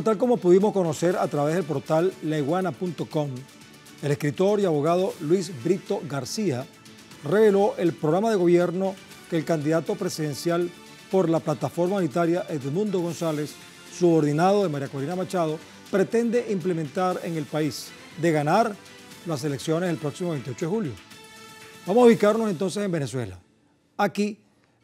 tal como pudimos conocer a través del portal laiguana.com, el escritor y abogado Luis Brito García reveló el programa de gobierno que el candidato presidencial por la plataforma unitaria Edmundo González, subordinado de María Corina Machado, pretende implementar en el país de ganar las elecciones el próximo 28 de julio. Vamos a ubicarnos entonces en Venezuela. Aquí,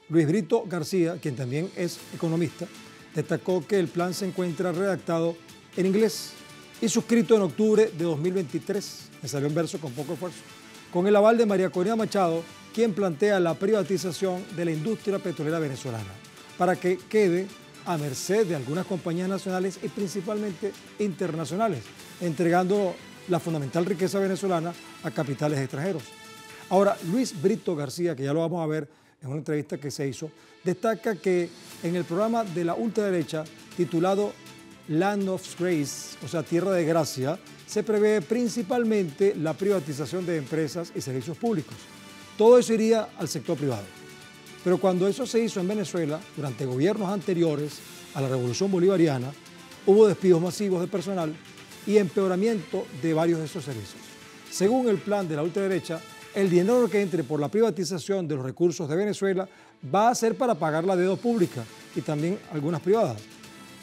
Luis Brito García, quien también es economista, destacó que el plan se encuentra redactado en inglés y suscrito en octubre de 2023, me salió en verso con poco esfuerzo, con el aval de María Corina Machado, quien plantea la privatización de la industria petrolera venezolana, para que quede a merced de algunas compañías nacionales y principalmente internacionales, entregando la fundamental riqueza venezolana a capitales extranjeros. Ahora, Luis Brito García, que ya lo vamos a ver en una entrevista que se hizo, destaca que en el programa de la ultraderecha titulado Land of Grace, o sea, Tierra de Gracia, se prevé principalmente la privatización de empresas y servicios públicos. Todo eso iría al sector privado. Pero cuando eso se hizo en Venezuela, durante gobiernos anteriores a la Revolución Bolivariana, hubo despidos masivos de personal y empeoramiento de varios de esos servicios. Según el plan de la ultraderecha, el dinero que entre por la privatización de los recursos de Venezuela va a ser para pagar la deuda pública y también algunas privadas.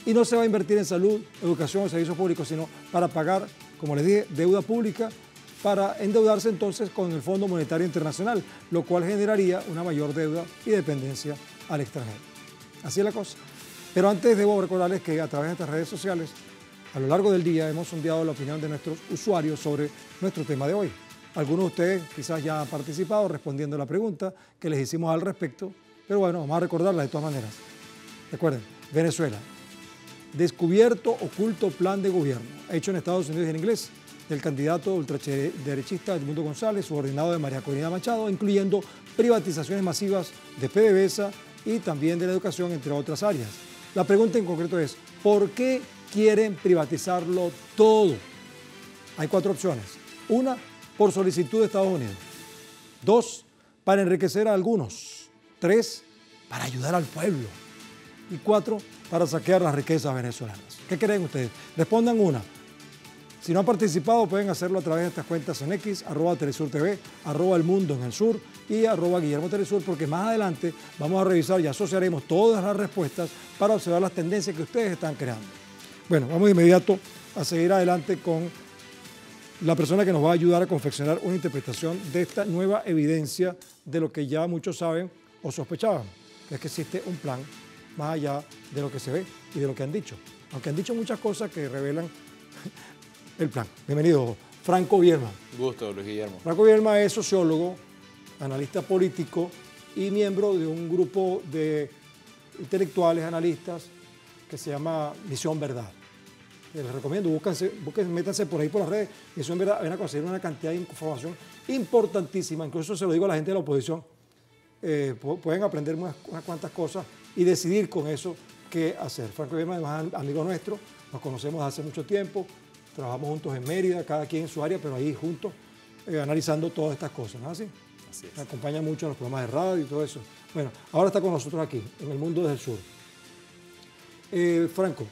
Y no se va a invertir en salud, educación o servicios públicos, sino para pagar, como les dije, deuda pública, para endeudarse entonces con el Fondo Monetario Internacional, lo cual generaría una mayor deuda y dependencia al extranjero. Así es la cosa. Pero antes debo recordarles que a través de estas redes sociales, a lo largo del día hemos sondeado la opinión de nuestros usuarios sobre nuestro tema de hoy. Algunos de ustedes quizás ya han participado respondiendo a la pregunta que les hicimos al respecto, pero bueno, vamos a recordarla de todas maneras. Recuerden, Venezuela, descubierto oculto plan de gobierno, hecho en Estados Unidos y en inglés, del candidato ultraderechista Edmundo González, subordinado de María Corina Machado, incluyendo privatizaciones masivas de PDVSA y también de la educación, entre otras áreas. La pregunta en concreto es, ¿por qué quieren privatizarlo todo? Hay 4 opciones. 1, por solicitud de Estados Unidos. 2, para enriquecer a algunos. 3, para ayudar al pueblo. Y 4, para saquear las riquezas venezolanas. ¿Qué creen ustedes? Respondan una. Si no han participado, pueden hacerlo a través de estas cuentas en X, @TelesurTV, @elmundo en el sur y @GuillermoTelesur, porque más adelante vamos a revisar y asociaremos todas las respuestas para observar las tendencias que ustedes están creando. Bueno, vamos de inmediato a seguir adelante con la persona que nos va a ayudar a confeccionar una interpretación de esta nueva evidencia de lo que ya muchos saben o sospechaban, que es que existe un plan más allá de lo que se ve y de lo que han dicho. Aunque han dicho muchas cosas que revelan el plan. Bienvenido, Franco Vierma. Gusto, Luis Guillermo. Franco Vierma es sociólogo, analista político y miembro de un grupo de intelectuales, analistas, que se llama Misión Verdad. Les recomiendo, métanse por ahí por las redes. Misión Verdad, van a conseguir una cantidad de información importantísima, incluso se lo digo a la gente de la oposición, pueden aprender unas cuantas cosas y decidir con eso qué hacer. Franco Vierma, además, amigo nuestro, nos conocemos hace mucho tiempo, trabajamos juntos en Mérida, cada quien en su área, pero ahí juntos, analizando todas estas cosas, ¿no es así? Así es. Me acompaña mucho en los programas de radio y todo eso. Bueno, ahora está con nosotros aquí, en el mundo del sur. Franco,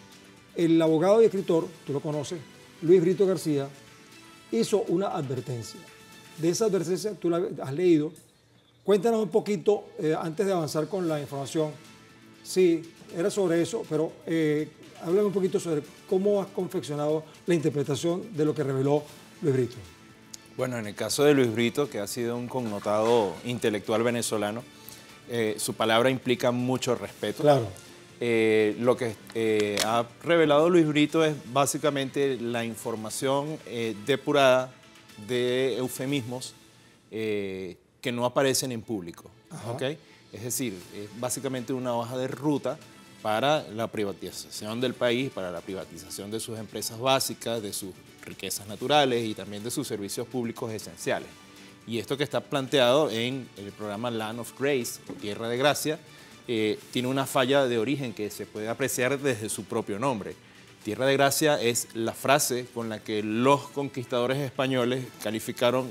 el abogado y escritor, tú lo conoces, Luis Brito García, hizo una advertencia. De esa advertencia tú la has leído. Cuéntanos un poquito, antes de avanzar con la información. Sí, era sobre eso, pero háblame un poquito sobre cómo has confeccionado la interpretación de lo que reveló Luis Brito. Bueno, en el caso de Luis Brito, que ha sido un connotado intelectual venezolano, su palabra implica mucho respeto. Claro. Lo que ha revelado Luis Brito es básicamente la información depurada de eufemismos que no aparecen en público. ¿Okay? Es decir, es básicamente una hoja de ruta para la privatización del país, para la privatización de sus empresas básicas, de sus riquezas naturales y también de sus servicios públicos esenciales. Y esto que está planteado en el programa Land of Grace, o Tierra de Gracia, tiene una falla de origen que se puede apreciar desde su propio nombre. Tierra de Gracia es la frase con la que los conquistadores españoles calificaron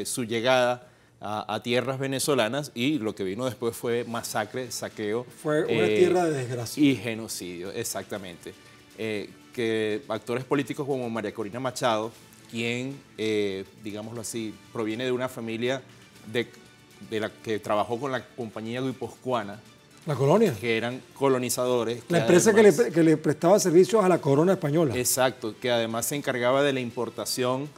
su llegada a tierras venezolanas, y lo que vino después fue masacre, saqueo. Fue una tierra de desgracia. Y genocidio, exactamente. porque actores políticos como María Corina Machado, quien, digámoslo así, proviene de una familia de la que trabajó con la compañía guipuzcoana. La colonia. Que eran colonizadores. La empresa que le prestaba servicios a la corona española. Exacto, que además se encargaba de la importación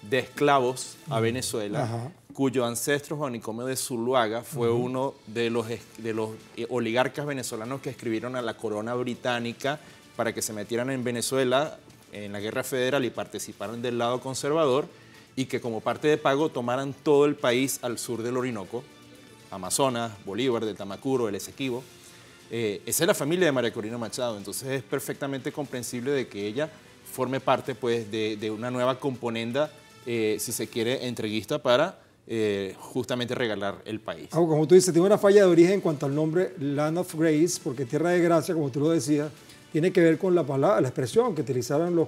de esclavos a Venezuela, Ajá. cuyo ancestro Juan Nicomio de Zuluaga fue uno de los oligarcas venezolanos que escribieron a la corona británica para que se metieran en Venezuela en la guerra federal y participaran del lado conservador, y que como parte de pago tomaran todo el país al sur del Orinoco, Amazonas, Bolívar, del Tamacuro, el Esequibo. Esa es la familia de María Corina Machado, entonces es perfectamente comprensible de que ella forme parte, pues, de una nueva componenda, si se quiere, entreguista para justamente regalar el país. Como tú dices, tiene una falla de origen en cuanto al nombre Land of Grace, porque Tierra de Gracia, como tú lo decías, tiene que ver con la palabra, la expresión que utilizaron los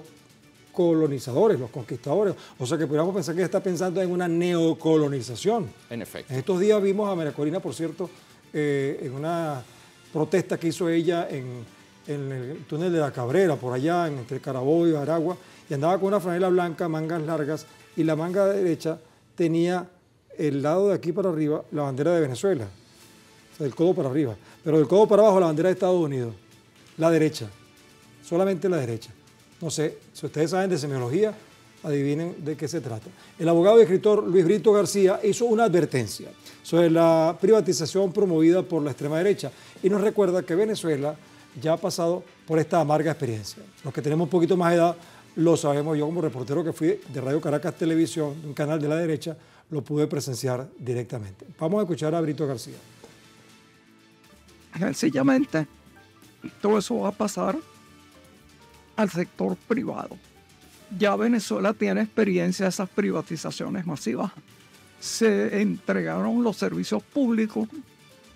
colonizadores, los conquistadores. O sea que podríamos pensar que está pensando en una neocolonización. En efecto. En estos días vimos a María Corina, por cierto, en una protesta que hizo ella en el túnel de la Cabrera, por allá, entre Carabobo y Aragua, y andaba con una franela blanca, mangas largas, y la manga derecha tenía el lado de aquí para arriba la bandera de Venezuela, o sea, del codo para arriba, pero del codo para abajo la bandera de Estados Unidos, la derecha, solamente la derecha. No sé, si ustedes saben de semiología, adivinen de qué se trata. El abogado y escritor Luis Brito García hizo una advertencia sobre la privatización promovida por la extrema derecha y nos recuerda que Venezuela ya ha pasado por esta amarga experiencia. Los que tenemos un poquito más de edad lo sabemos. Yo, como reportero que fui de Radio Caracas Televisión, un canal de la derecha, lo pude presenciar directamente. Vamos a escuchar a Brito García. Sencillamente, todo eso va a pasar al sector privado. Ya Venezuela tiene experiencia de esas privatizaciones masivas. Se entregaron los servicios públicos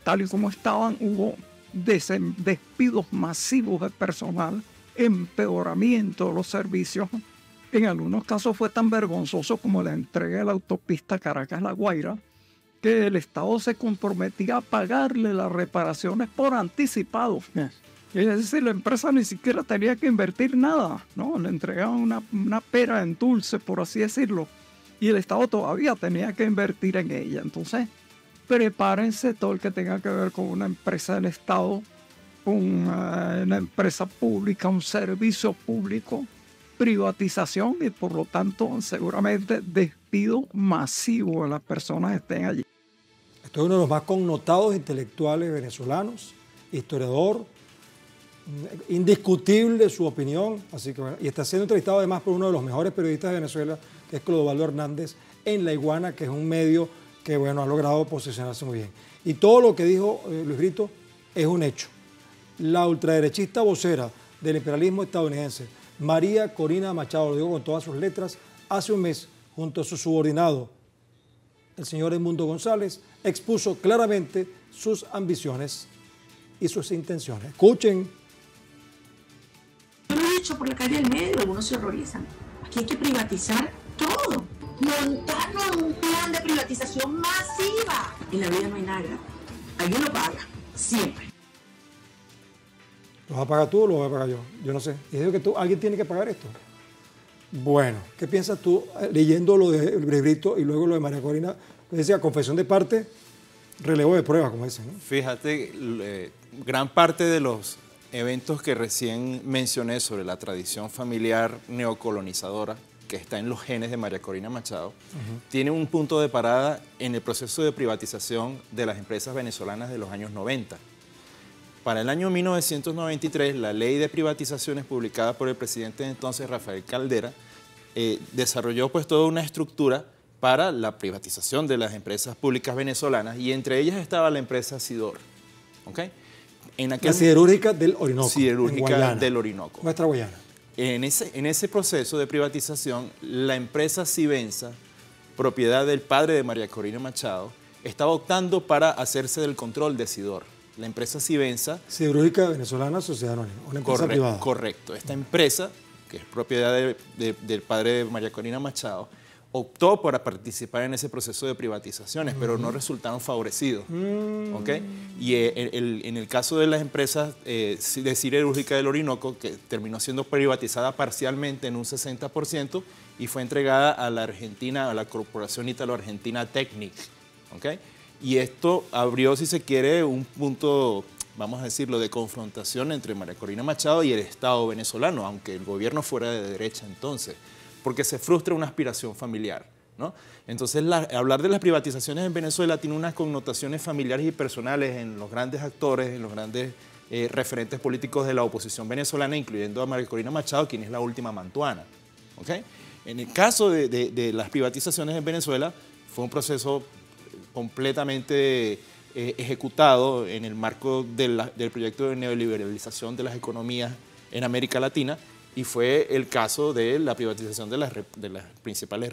tal y como estaban, hubo despidos masivos de personal, empeoramiento de los servicios. En algunos casos fue tan vergonzoso como la entrega de la autopista Caracas-La Guaira, que el Estado se comprometía a pagarle las reparaciones por anticipado. Es decir, la empresa ni siquiera tenía que invertir nada, ¿no? Le entregaban una pera en dulce, por así decirlo, y el Estado todavía tenía que invertir en ella. Entonces, prepárense todo el que tenga que ver con una empresa del Estado, una empresa pública, un servicio público, privatización y por lo tanto seguramente despido masivo de las personas que estén allí. Esto es uno de los más connotados intelectuales venezolanos, historiador, indiscutible su opinión, así que bueno, y está siendo entrevistado además por uno de los mejores periodistas de Venezuela, que es Clodovaldo Hernández, en La Iguana, que es un medio que bueno, ha logrado posicionarse muy bien. Y todo lo que dijo Luis Brito es un hecho. La ultraderechista vocera del imperialismo estadounidense, María Corina Machado, lo digo con todas sus letras, hace un mes, junto a su subordinado, el señor Edmundo González, expuso claramente sus ambiciones y sus intenciones. Escuchen. Yo lo he dicho por la calle del medio, algunos se horrorizan. Aquí hay que privatizar todo. Montarnos un plan de privatización masiva. En la vida no hay nada. Alguien lo paga, siempre. ¿Lo vas a pagar tú o lo voy a pagar yo? Yo no sé. Y digo que alguien tiene que pagar esto. Bueno, ¿qué piensas tú leyendo lo de Brito y luego lo de María Corina? Decía, confesión de parte, relevo de prueba, como dicen, ¿no? Fíjate, gran parte de los eventos que recién mencioné sobre la tradición familiar neocolonizadora que está en los genes de María Corina Machado, tiene un punto de parada en el proceso de privatización de las empresas venezolanas de los años 90. Para el año 1993, la ley de privatizaciones publicada por el presidente de entonces, Rafael Caldera, desarrolló pues toda una estructura para la privatización de las empresas públicas venezolanas, y entre ellas estaba la empresa Sidor. ¿Okay? La siderúrgica del Orinoco. Siderúrgica del Orinoco. Nuestra Guayana. En ese proceso de privatización, la empresa Sivensa, propiedad del padre de María Corina Machado, estaba optando para hacerse del control de Sidor. La empresa Sivensa... Siderúrgica Venezolana Sociedad Anónima, una empresa privada. Correcto. Esta empresa, que es propiedad del padre de María Corina Machado, optó por participar en ese proceso de privatizaciones, pero no resultaron favorecidos. ¿Okay? Y en el caso de las empresas de siderúrgica del Orinoco, que terminó siendo privatizada parcialmente en un 60% y fue entregada a la Argentina, a la corporación italo-argentina Technic. ¿Okay? Y esto abrió, si se quiere, un punto, vamos a decirlo, de confrontación entre María Corina Machado y el Estado venezolano, aunque el gobierno fuera de derecha entonces, porque se frustra una aspiración familiar, ¿no? Entonces, hablar de las privatizaciones en Venezuela tiene unas connotaciones familiares y personales en los grandes actores, en los grandes referentes políticos de la oposición venezolana, incluyendo a María Corina Machado, quien es la última mantuana. ¿Okay? En el caso de las privatizaciones en Venezuela, fue un proceso completamente ejecutado en el marco del proyecto de neoliberalización de las economías en América Latina, y fue el caso de la privatización de las principales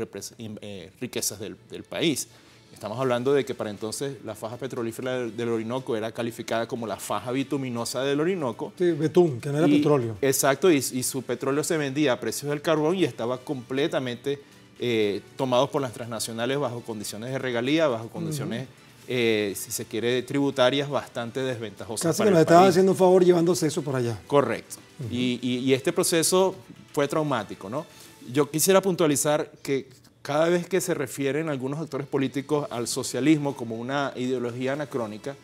riquezas del país. Estamos hablando de que para entonces la faja petrolífera del Orinoco era calificada como la faja bituminosa del Orinoco. Sí, betún, que no era petróleo. Exacto, y su petróleo se vendía a precios del carbón y estaba completamente tomado por las transnacionales bajo condiciones de regalía, bajo condiciones, si se quiere, tributarias bastante desventajosas. Casi que nos estaban haciendo un favor llevándose eso por allá. Correcto. Y este proceso fue traumático, ¿no? Yo quisiera puntualizar que cada vez que se refieren algunos actores políticos al socialismo como una ideología anacrónica,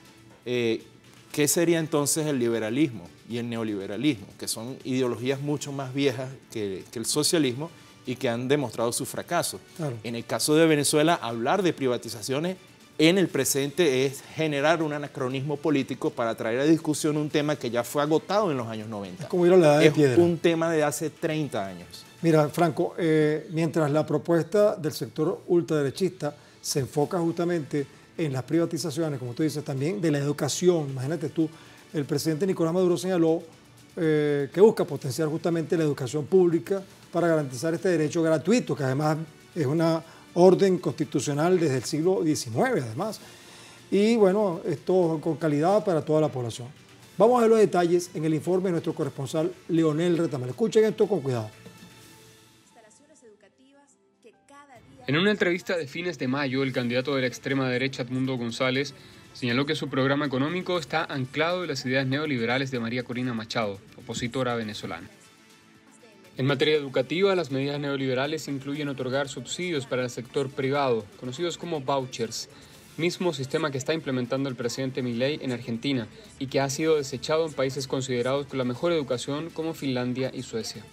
¿qué sería entonces el liberalismo y el neoliberalismo? Que son ideologías mucho más viejas que el socialismo y que han demostrado su fracaso. Claro. En el caso de Venezuela, hablar de privatizaciones en el presente es generar un anacronismo político para traer a discusión un tema que ya fue agotado en los años 90. Es como ir a la edad de piedra. Es un tema de hace 30 años. Mira, Franco, mientras la propuesta del sector ultraderechista se enfoca justamente en las privatizaciones, como tú dices, también de la educación. Imagínate tú, el presidente Nicolás Maduro señaló que busca potenciar justamente la educación pública para garantizar este derecho gratuito, que además es una orden constitucional desde el siglo XIX, además. Y bueno, esto con calidad para toda la población. Vamos a ver los detalles en el informe de nuestro corresponsal Leonel Retamal. Escuchen esto con cuidado. En una entrevista de fines de mayo, el candidato de la extrema derecha, Edmundo González, señaló que su programa económico está anclado en las ideas neoliberales de María Corina Machado, opositora venezolana. En materia educativa, las medidas neoliberales incluyen otorgar subsidios para el sector privado, conocidos como vouchers, mismo sistema que está implementando el presidente Milei en Argentina y que ha sido desechado en países considerados con la mejor educación como Finlandia y Suecia.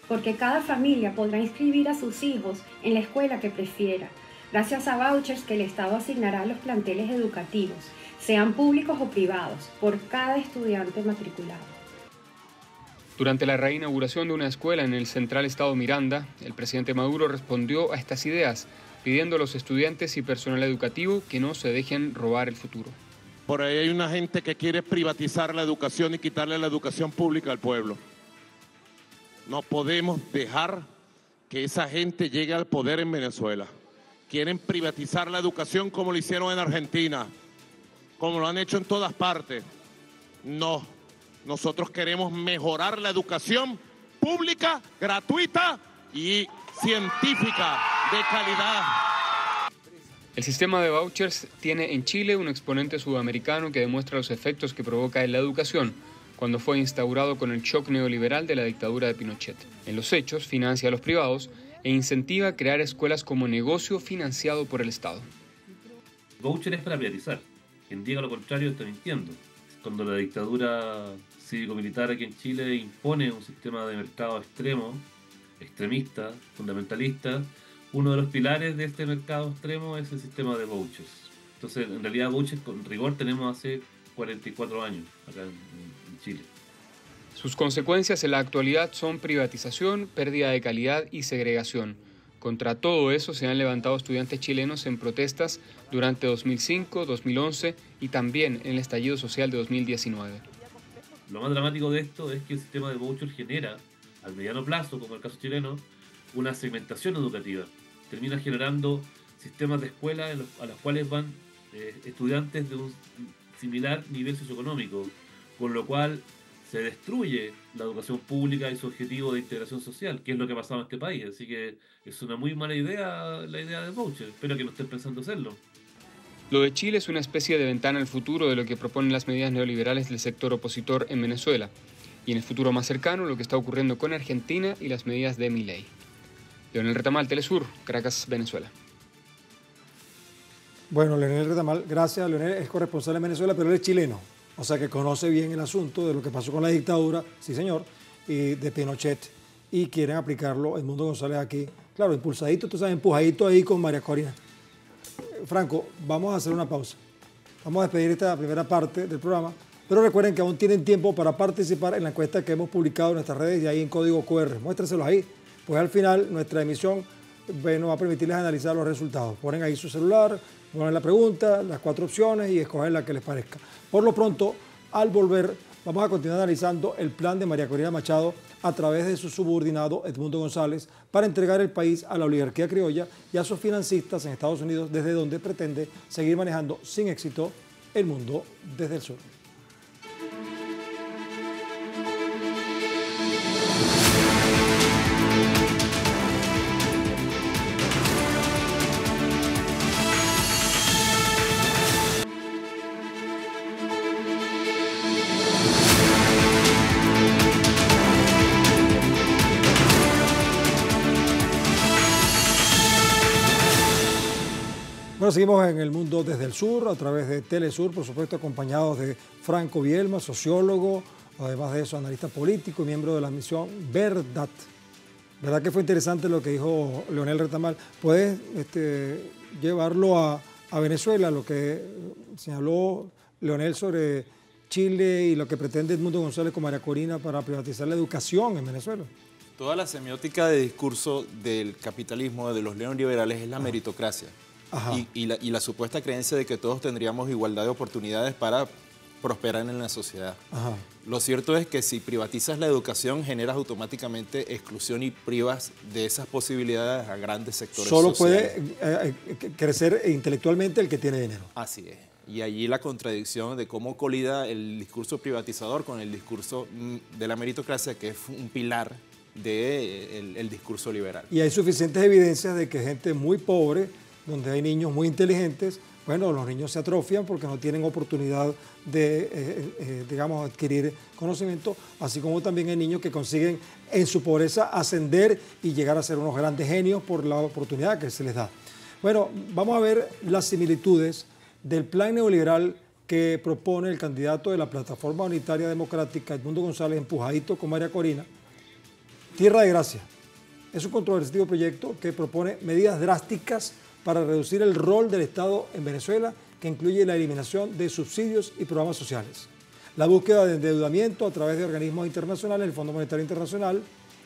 Porque cada familia podrá inscribir a sus hijos en la escuela que prefiera, gracias a vouchers que el Estado asignará a los planteles educativos, sean públicos o privados, por cada estudiante matriculado. Durante la reinauguración de una escuela en el central estado Miranda, el presidente Maduro respondió a estas ideas, pidiendo a los estudiantes y personal educativo que no se dejen robar el futuro. Por ahí hay una gente que quiere privatizar la educación y quitarle la educación pública al pueblo. No podemos dejar que esa gente llegue al poder en Venezuela. Quieren privatizar la educación como lo hicieron en Argentina, como lo han hecho en todas partes. No. Nosotros queremos mejorar la educación pública, gratuita y científica de calidad. El sistema de vouchers tiene en Chile un exponente sudamericano que demuestra los efectos que provoca en la educación cuando fue instaurado con el shock neoliberal de la dictadura de Pinochet. En los hechos, financia a los privados e incentiva crear escuelas como negocio financiado por el Estado. El voucher es para privatizar. Quien diga lo contrario está mintiendo. Cuando la dictadura cívico-militar aquí en Chile impone un sistema de mercado extremo, extremista, fundamentalista, uno de los pilares de este mercado extremo es el sistema de vouchers. Entonces, en realidad, vouchers con rigor tenemos hace 44 años acá en Chile. Sus consecuencias en la actualidad son privatización, pérdida de calidad y segregación. Contra todo eso se han levantado estudiantes chilenos en protestas durante 2005, 2011 y también en el estallido social de 2019. Lo más dramático de esto es que el sistema de voucher genera, al mediano plazo, como el caso chileno, una segmentación educativa. Termina generando sistemas de escuela a los cuales van estudiantes de un similar nivel socioeconómico, con lo cual se destruye la educación pública y su objetivo de integración social, que es lo que ha pasado en este país. Así que es una muy mala idea la idea del voucher. Espero que no estén pensando hacerlo. Lo de Chile es una especie de ventana al futuro de lo que proponen las medidas neoliberales del sector opositor en Venezuela. Y en el futuro más cercano, lo que está ocurriendo con Argentina y las medidas de Milei. Leonel Retamal, Telesur, Caracas, Venezuela. Bueno, Leonel Retamal, gracias. Leonel es corresponsal en Venezuela, pero él es chileno. O sea que conoce bien el asunto de lo que pasó con la dictadura, sí señor, y de Pinochet. Y quieren aplicarlo Edmundo González aquí. Claro, impulsadito, tú sabes, empujadito ahí con María Corina. Franco, vamos a hacer una pausa. Vamos a despedir esta primera parte del programa. Pero recuerden que aún tienen tiempo para participar en la encuesta que hemos publicado en nuestras redes y ahí en código QR. Muéstrenselos ahí. Pues al final nuestra emisión nos va a permitirles analizar los resultados. Ponen ahí su celular, ponen la pregunta, las 4 opciones y escogen la que les parezca. Por lo pronto, al volver, vamos a continuar analizando el plan de María Corina Machado a través de su subordinado Edmundo González para entregar el país a la oligarquía criolla y a sus financistas en Estados Unidos, desde donde pretende seguir manejando sin éxito el mundo desde el sur. Bueno, seguimos en el mundo desde el sur, a través de Telesur, por supuesto, acompañados de Franco Bielma, sociólogo, además de eso, analista político y miembro de la misión Verdad. ¿Verdad que fue interesante lo que dijo Leonel Retamal? ¿Puedes llevarlo a Venezuela, lo que señaló Leonel sobre Chile y lo que pretende Edmundo González con María Corina para privatizar la educación en Venezuela? Toda la semiótica de discurso del capitalismo, de los neoliberales, es la meritocracia. Y la supuesta creencia de que todos tendríamos igualdad de oportunidades para prosperar en la sociedad. Ajá. Lo cierto es que si privatizas la educación, generas automáticamente exclusión y privas de esas posibilidades a grandes sectores sociales. Solo puede crecer intelectualmente el que tiene dinero. Así es. Y allí la contradicción de cómo colida el discurso privatizador con el discurso de la meritocracia, que es un pilar del discurso liberal. Y hay suficientes evidencias de que gente muy pobre, donde hay niños muy inteligentes, bueno, los niños se atrofian porque no tienen oportunidad de, digamos, adquirir conocimiento, así como también hay niños que consiguen en su pobreza ascender y llegar a ser unos grandes genios por la oportunidad que se les da. Bueno, vamos a ver las similitudes del plan neoliberal que propone el candidato de la Plataforma Unitaria Democrática, Edmundo González, empujadito con María Corina. Tierra de Gracia. Es un controvertido proyecto que propone medidas drásticas para reducir el rol del Estado en Venezuela, que incluye la eliminación de subsidios y programas sociales, la búsqueda de endeudamiento a través de organismos internacionales, el Fondo Monetario Internacional,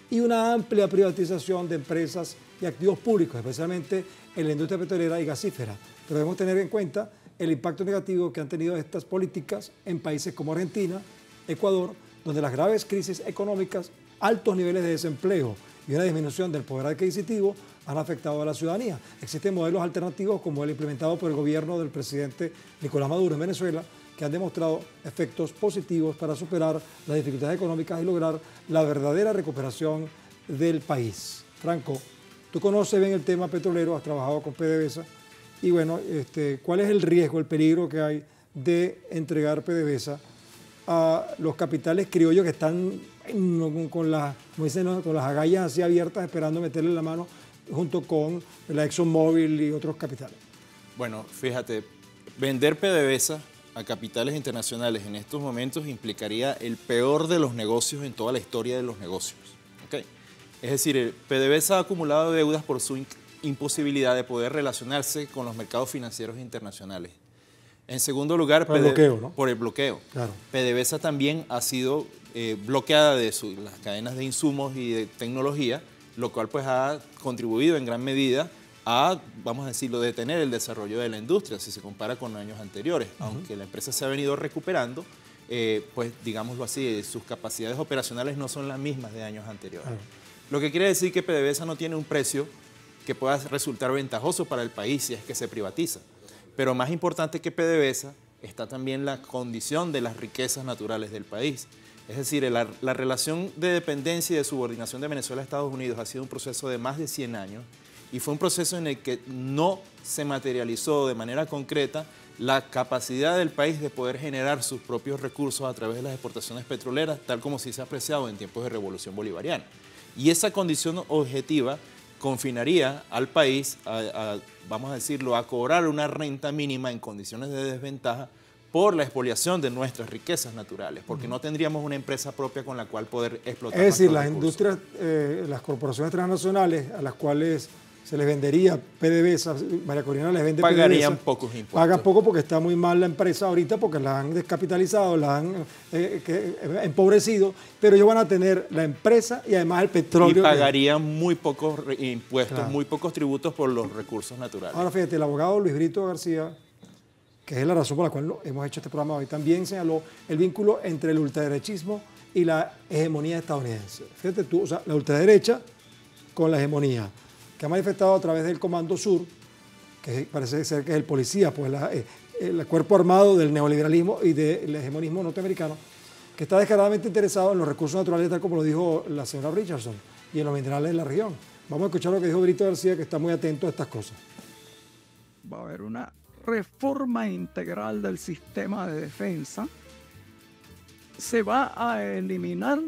y una amplia privatización de empresas y activos públicos, especialmente en la industria petrolera y gasífera. Pero debemos tener en cuenta el impacto negativo que han tenido estas políticas en países como Argentina, Ecuador, donde las graves crisis económicas, altos niveles de desempleo y una disminución del poder adquisitivo han afectado a la ciudadanía. Existen modelos alternativos como el implementado por el gobierno del presidente Nicolás Maduro en Venezuela, que han demostrado efectos positivos para superar las dificultades económicas y lograr la verdadera recuperación del país. Franco, tú conoces bien el tema petrolero, has trabajado con PDVSA, y bueno, ¿cuál es el riesgo, el peligro que hay de entregar PDVSA a los capitales criollos que están con las, como dicen, ¿no?, con las agallas así abiertas esperando meterle la mano junto con la ExxonMobil y otros capitales? Bueno, fíjate, vender PDVSA a capitales internacionales en estos momentos implicaría el peor de los negocios en toda la historia de los negocios. ¿Okay? Es decir, PDVSA ha acumulado deudas por su imposibilidad de poder relacionarse con los mercados financieros internacionales. En segundo lugar, por el bloqueo, ¿no? Por el bloqueo. Claro. PDVSA también ha sido bloqueada de las cadenas de insumos y de tecnología, lo cual pues ha contribuido en gran medida a, vamos a decirlo, detener el desarrollo de la industria si se compara con años anteriores. Aunque la empresa se ha venido recuperando, pues digámoslo así, sus capacidades operacionales no son las mismas de años anteriores. Lo que quiere decir que PDVSA no tiene un precio que pueda resultar ventajoso para el país si es que se privatiza. Pero más importante que PDVSA está también la condición de las riquezas naturales del país. Es decir, la relación de dependencia y de subordinación de Venezuela a Estados Unidos ha sido un proceso de más de 100 años y fue un proceso en el que no se materializó de manera concreta la capacidad del país de poder generar sus propios recursos a través de las exportaciones petroleras, tal como sí se ha apreciado en tiempos de revolución bolivariana. Y esa condición objetiva confinaría al país vamos a decirlo, a cobrar una renta mínima en condiciones de desventaja por la expoliación de nuestras riquezas naturales, porque no tendríamos una empresa propia con la cual poder explotar. Es decir, las industrias, las corporaciones transnacionales a las cuales se les vendería PDVSA, María Corina les vende PDVSA. Pagarían pocos impuestos. Pagan poco porque está muy mal la empresa ahorita, porque la han descapitalizado, la han empobrecido, pero ellos van a tener la empresa y además el petróleo. Y pagarían muy pocos impuestos, claro, muy pocos tributos por los recursos naturales. Ahora fíjate, el abogado Luis Brito García, que es la razón por la cual hemos hecho este programa hoy, también señaló el vínculo entre el ultraderechismo y la hegemonía estadounidense. Fíjate tú, o sea, la ultraderecha con la hegemonía, que ha manifestado a través del Comando Sur, que parece ser que es el policía, pues el cuerpo armado del neoliberalismo y del hegemonismo norteamericano, que está descaradamente interesado en los recursos naturales, tal como lo dijo la señora Richardson, y en los minerales de la región. Vamos a escuchar lo que dijo Brito García, que está muy atento a estas cosas. Va a haber una reforma integral del sistema de defensa. Se va a eliminar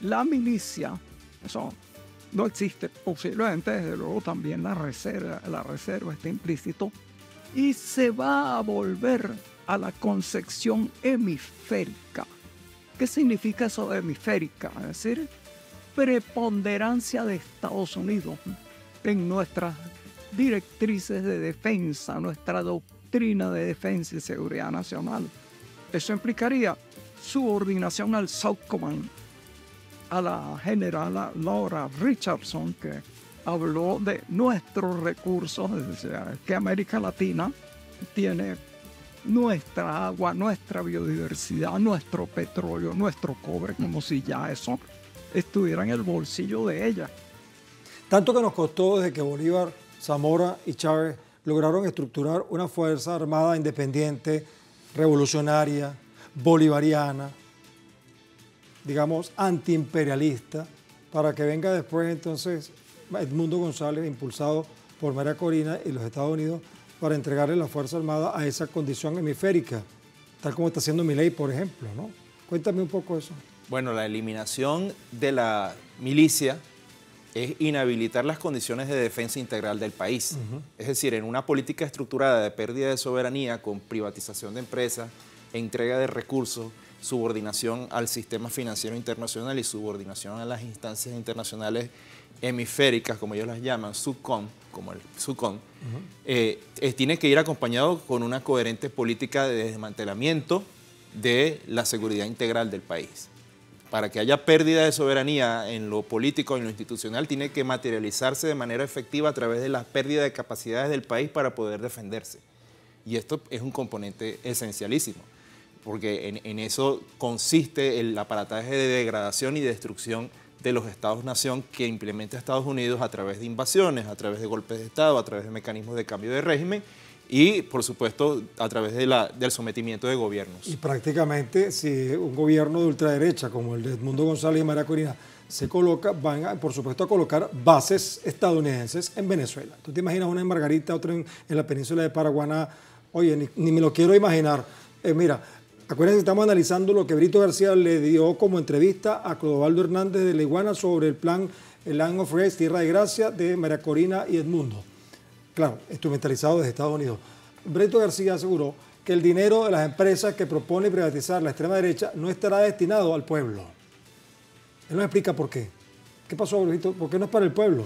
la milicia. Eso no existe. Posiblemente, desde luego, también la reserva está implícito. Y se va a volver a la concepción hemisférica. ¿Qué significa eso de hemisférica? Es decir, preponderancia de Estados Unidos en nuestras directrices de defensa, nuestra doctrina de defensa y seguridad nacional. Eso implicaría subordinación al South Command, a la general Laura Richardson, que habló de nuestros recursos, es decir, que América Latina tiene nuestra agua, nuestra biodiversidad, nuestro petróleo, nuestro cobre, como si ya eso estuviera en el bolsillo de ella. Tanto que nos costó desde que Bolívar, Zamora y Chávez lograron estructurar una fuerza armada independiente, revolucionaria, bolivariana, digamos, antiimperialista, para que venga después entonces Edmundo González, impulsado por María Corina y los Estados Unidos, para entregarle la Fuerza Armada a esa condición hemisférica, tal como está haciendo Milei, por ejemplo, ¿no? Cuéntame un poco eso. Bueno, la eliminación de la milicia es inhabilitar las condiciones de defensa integral del país. Es decir, en una política estructurada de pérdida de soberanía con privatización de empresas, entrega de recursos, subordinación al sistema financiero internacional y subordinación a las instancias internacionales hemisféricas, como ellos las llaman, SUCOM, como el SUCOM, tiene que ir acompañado con una coherente política de desmantelamiento de la seguridad integral del país. Para que haya pérdida de soberanía en lo político y en lo institucional, tiene que materializarse de manera efectiva a través de la pérdida de capacidades del país para poder defenderse. Y esto es un componente esencialísimo, porque en eso consiste el aparataje de degradación y destrucción de los Estados-nación que implementa Estados Unidos a través de invasiones, a través de golpes de Estado, a través de mecanismos de cambio de régimen y, por supuesto, a través de del sometimiento de gobiernos. Y prácticamente, si un gobierno de ultraderecha como el de Edmundo González y María Corina se coloca, van, por supuesto, a colocar bases estadounidenses en Venezuela. ¿Tú te imaginas una en Margarita, otra en la península de Paraguaná? Oye, ni me lo quiero imaginar. Mira, acuérdense que estamos analizando lo que Brito García le dio como entrevista a Clodovaldo Hernández de La Iguana sobre el plan Land of Rest, Tierra de Gracia, de María Corina y Edmundo. Claro, instrumentalizado desde Estados Unidos. Brito García aseguró que el dinero de las empresas que propone privatizar la extrema derecha no estará destinado al pueblo. Él nos explica por qué. ¿Qué pasó, Brito? ¿Por qué no es para el pueblo?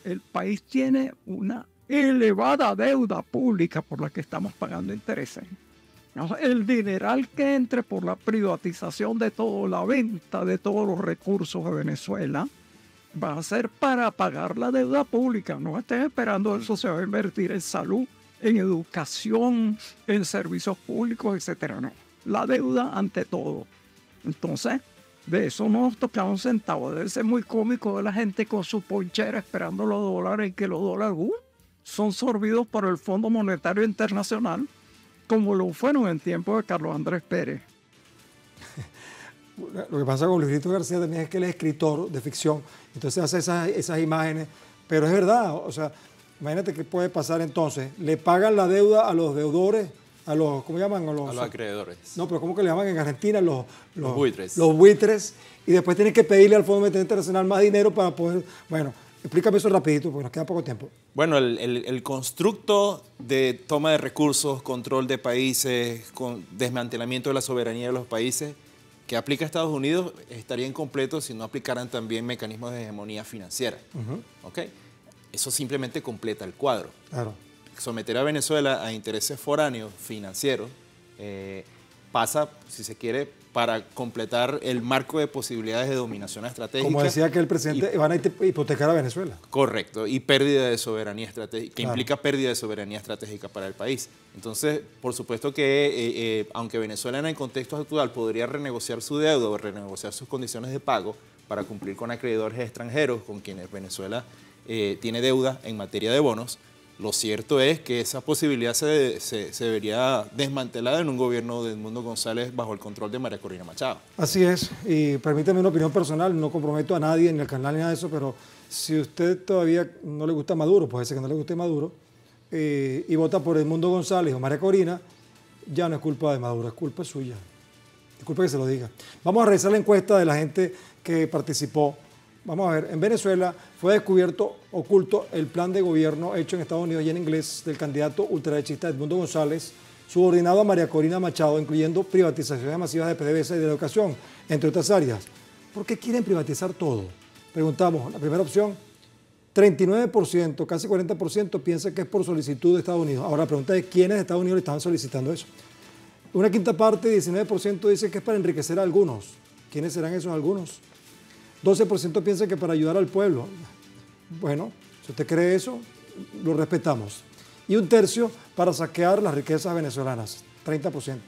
El país tiene una elevada deuda pública por la que estamos pagando intereses. El dineral que entre por la privatización de todo, la venta de todos los recursos de Venezuela, va a ser para pagar la deuda pública. No estén esperando eso, se va a invertir en salud, en educación, en servicios públicos, etcétera. No, la deuda ante todo. Entonces, de eso no nos toca un centavo. Debe ser muy cómico de la gente con su ponchera esperando los dólares y que los dólares son sorbidos por el Fondo Monetario Internacional, como lo fueron en tiempo de Carlos Andrés Pérez. Lo que pasa con Luis Brito García también es que él es escritor de ficción, entonces hace esas imágenes, pero es verdad, o sea, imagínate qué puede pasar entonces, le pagan la deuda a los deudores, a los, ¿cómo llaman? A los acreedores. No, pero ¿cómo que le llaman en Argentina? Los buitres. Los buitres, y después tienen que pedirle al Fondo Monetario Internacional más dinero para poder, bueno, explícame eso rapidito, porque nos queda poco tiempo. Bueno, el constructo de toma de recursos, control de países, desmantelamiento de la soberanía de los países que aplica Estados Unidos estaría incompleto si no aplicaran también mecanismos de hegemonía financiera. ¿Okay? Eso simplemente completa el cuadro. Claro. Someter a Venezuela a intereses foráneos, financieros, pasa, si se quiere, para completar el marco de posibilidades de dominación estratégica. Como decía que el presidente, van a hipotecar a Venezuela. Correcto, y pérdida de soberanía estratégica, que implica pérdida de soberanía estratégica para el país. Entonces, por supuesto que, aunque Venezuela en el contexto actual podría renegociar su deuda o renegociar sus condiciones de pago para cumplir con acreedores extranjeros con quienes Venezuela tiene deuda en materia de bonos, lo cierto es que esa posibilidad se vería desmantelada en un gobierno de Edmundo González bajo el control de María Corina Machado. Así es, y permítame una opinión personal, no comprometo a nadie en el canal ni nada de eso, pero si usted todavía no le gusta Maduro, puede ser que no le guste Maduro, y vota por Edmundo González o María Corina, ya no es culpa de Maduro, es culpa suya. Disculpe que se lo diga. Vamos a revisar la encuesta de la gente que participó. Vamos a ver, en Venezuela fue descubierto oculto el plan de gobierno hecho en Estados Unidos y en inglés del candidato ultraderechista Edmundo González, subordinado a María Corina Machado, incluyendo privatizaciones masivas de PDVSA y de la educación, entre otras áreas. ¿Por qué quieren privatizar todo? Preguntamos, la primera opción, 39%, casi 40% piensa que es por solicitud de Estados Unidos. Ahora la pregunta es, ¿quiénes de Estados Unidos le estaban solicitando eso? Una quinta parte, 19%, dice que es para enriquecer a algunos. ¿Quiénes serán esos algunos? 12% piensa que para ayudar al pueblo. Bueno, si usted cree eso, lo respetamos. Y un tercio para saquear las riquezas venezolanas, 30%.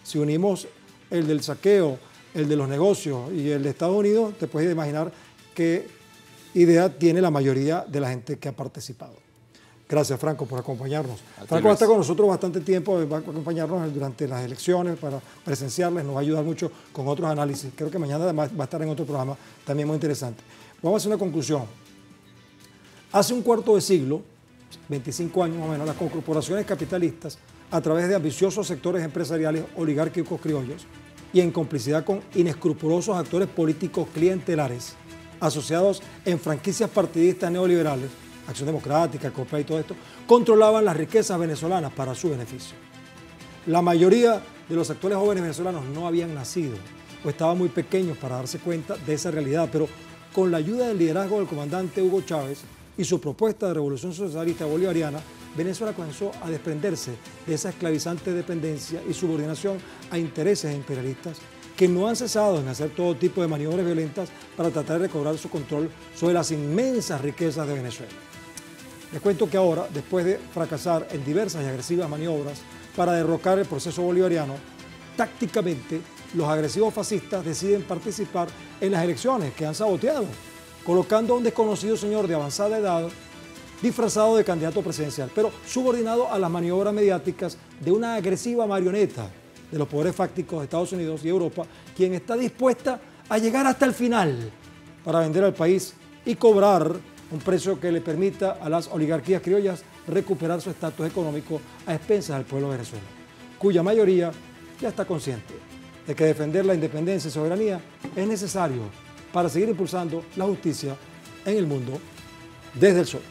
Si unimos el del saqueo, el de los negocios y el de Estados Unidos, te puedes imaginar qué idea tiene la mayoría de la gente que ha participado. Gracias, Franco, por acompañarnos. Franco va a estar con nosotros bastante tiempo, va a acompañarnos durante las elecciones para presenciarles, nos va a ayudar mucho con otros análisis. Creo que mañana además va a estar en otro programa también muy interesante. Vamos a hacer una conclusión. Hace un cuarto de siglo, 25 años más o menos, las corporaciones capitalistas, a través de ambiciosos sectores empresariales oligárquicos criollos y en complicidad con inescrupulosos actores políticos clientelares, asociados en franquicias partidistas neoliberales, Acción Democrática, COPEA y todo esto, controlaban las riquezas venezolanas para su beneficio. La mayoría de los actuales jóvenes venezolanos no habían nacido o estaban muy pequeños para darse cuenta de esa realidad, pero con la ayuda del liderazgo del comandante Hugo Chávez y su propuesta de revolución socialista bolivariana, Venezuela comenzó a desprenderse de esa esclavizante dependencia y subordinación a intereses imperialistas que no han cesado en hacer todo tipo de maniobras violentas para tratar de recobrar su control sobre las inmensas riquezas de Venezuela. Les cuento que ahora, después de fracasar en diversas y agresivas maniobras para derrocar el proceso bolivariano, tácticamente los agresivos fascistas deciden participar en las elecciones que han saboteado, colocando a un desconocido señor de avanzada edad disfrazado de candidato presidencial, pero subordinado a las maniobras mediáticas de una agresiva marioneta de los poderes fácticos de Estados Unidos y Europa, quien está dispuesta a llegar hasta el final para vender al país y cobrar un precio que le permita a las oligarquías criollas recuperar su estatus económico a expensas del pueblo venezolano, cuya mayoría ya está consciente de que defender la independencia y soberanía es necesario para seguir impulsando la justicia en el mundo desde el sol.